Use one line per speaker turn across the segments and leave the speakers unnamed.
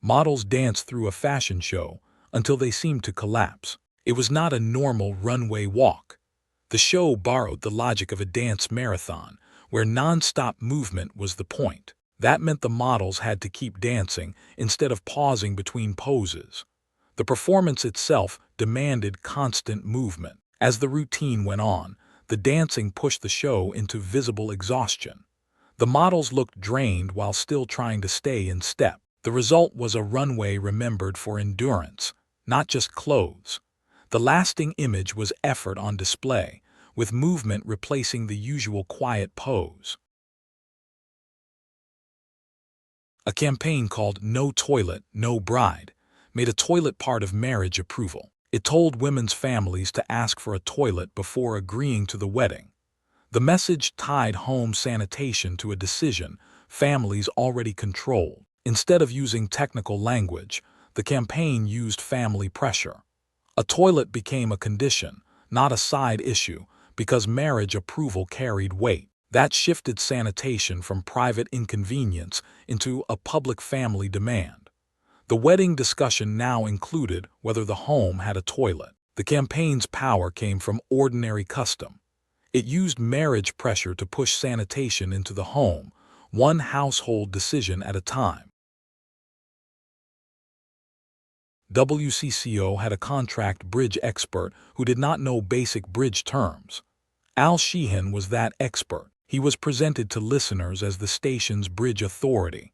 Models danced through a fashion show until they seemed to collapse. It was not a normal runway walk. The show borrowed the logic of a dance marathon, where non-stop movement was the point. That meant the models had to keep dancing instead of pausing between poses. The performance itself demanded constant movement. As the routine went on, the dancing pushed the show into visible exhaustion. The models looked drained while still trying to stay in step. The result was a runway remembered for endurance, not just clothes. The lasting image was effort on display, with movement replacing the usual quiet pose. A campaign called No Toilet, No Bride made a toilet part of marriage approval. It told women's families to ask for a toilet before agreeing to the wedding. The message tied home sanitation to a decision families already controlled. Instead of using technical language, the campaign used family pressure. A toilet became a condition, not a side issue, because marriage approval carried weight. That shifted sanitation from private inconvenience into a public family demand. The wedding discussion now included whether the home had a toilet. The campaign's power came from ordinary custom. It used marriage pressure to push sanitation into the home, one household decision at a time. WCCO had a contract bridge expert who did not know basic bridge terms. Al Sheehan was that expert. He was presented to listeners as the station's bridge authority.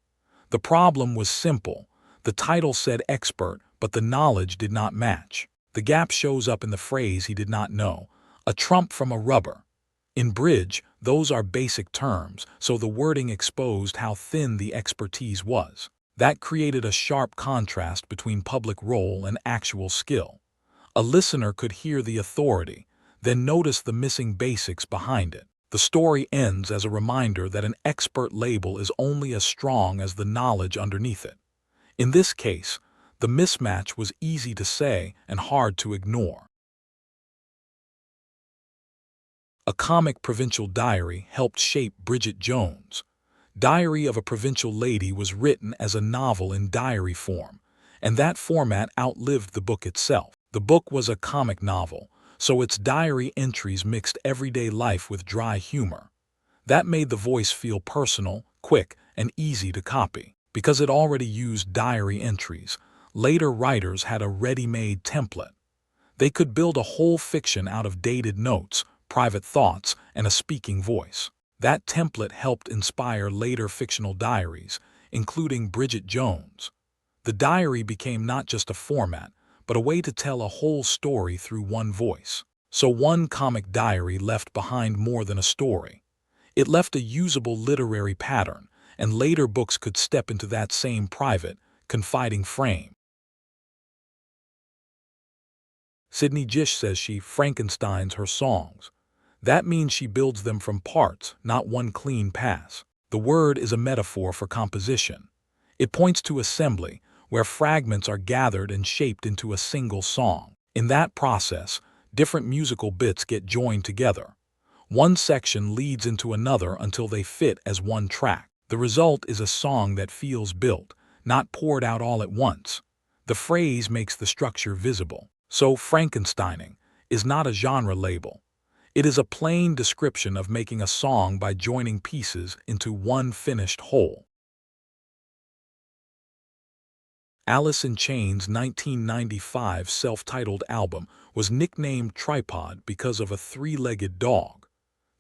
The problem was simple. The title said expert, but the knowledge did not match. The gap shows up in the phrase he did not know, a trump from a rubber. In bridge, those are basic terms, so the wording exposed how thin the expertise was. That created a sharp contrast between public role and actual skill. A listener could hear the authority, then notice the missing basics behind it. The story ends as a reminder that an expert label is only as strong as the knowledge underneath it. In this case, the mismatch was easy to say and hard to ignore. A comic provincial diary helped shape Bridget Jones. Diary of a Provincial Lady was written as a novel in diary form, and that format outlived the book itself. The book was a comic novel, so its diary entries mixed everyday life with dry humor. That made the voice feel personal, quick, and easy to copy. Because it already used diary entries, later writers had a ready-made template. They could build a whole fiction out of dated notes, private thoughts, and a speaking voice. That template helped inspire later fictional diaries, including Bridget Jones. The diary became not just a format, but a way to tell a whole story through one voice. So one comic diary left behind more than a story. It left a usable literary pattern, and later books could step into that same private, confiding frame. Sidney Gish says she Frankensteins her songs. That means she builds them from parts, not one clean pass. The word is a metaphor for composition. It points to assembly, where fragments are gathered and shaped into a single song. In that process, different musical bits get joined together. One section leads into another until they fit as one track. The result is a song that feels built, not poured out all at once. The phrase makes the structure visible. So Frankensteining is not a genre label. It is a plain description of making a song by joining pieces into one finished whole. Alice in Chains' 1995 self-titled album was nicknamed Tripod because of a three-legged dog.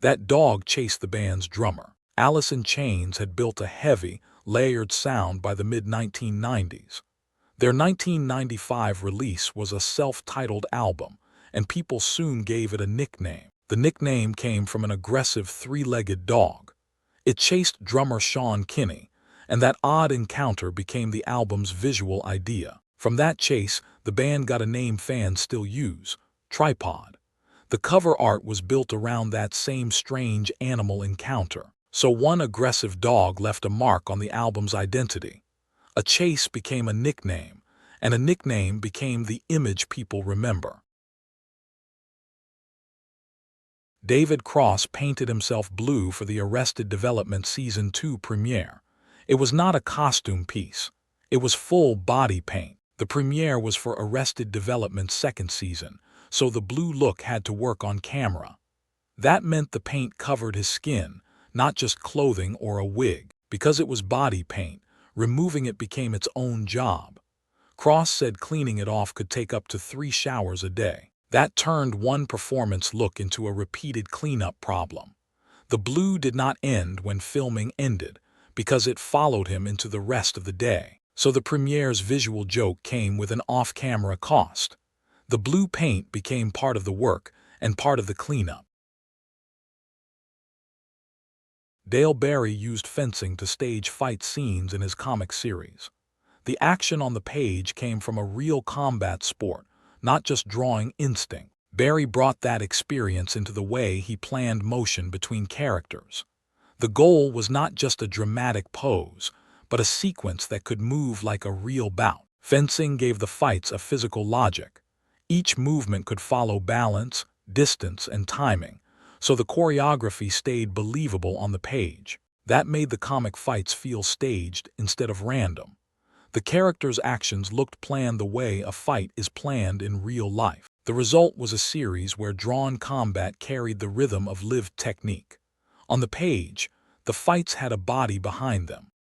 That dog chased the band's drummer. Alice in Chains had built a heavy, layered sound by the mid-1990s. Their 1995 release was a self-titled album, and people soon gave it a nickname. The nickname came from an aggressive three-legged dog. It chased drummer Sean Kinney, and that odd encounter became the album's visual idea. From that chase, the band got a name fans still use, Tripod. The cover art was built around that same strange animal encounter. So one aggressive dog left a mark on the album's identity. A chase became a nickname, and a nickname became the image people remember. David Cross painted himself blue for the Arrested Development Season 2 premiere. It was not a costume piece. It was full body paint. The premiere was for Arrested Development's second season, so the blue look had to work on camera. That meant the paint covered his skin, not just clothing or a wig. Because it was body paint, removing it became its own job. Cross said cleaning it off could take up to 3 showers a day. That turned one performance look into a repeated cleanup problem. The blue did not end when filming ended, because it followed him into the rest of the day. So the premiere's visual joke came with an off-camera cost. The blue paint became part of the work and part of the cleanup. Dale Barry used fencing to stage fight scenes in his comic series. The action on the page came from a real combat sport, not just drawing instinct. Barry brought that experience into the way he planned motion between characters. The goal was not just a dramatic pose, but a sequence that could move like a real bout. Fencing gave the fights a physical logic. Each movement could follow balance, distance, and timing, so the choreography stayed believable on the page. That made the comic fights feel staged instead of random. The characters' actions looked planned the way a fight is planned in real life. The result was a series where drawn combat carried the rhythm of lived technique. On the page, the fights had a body behind them.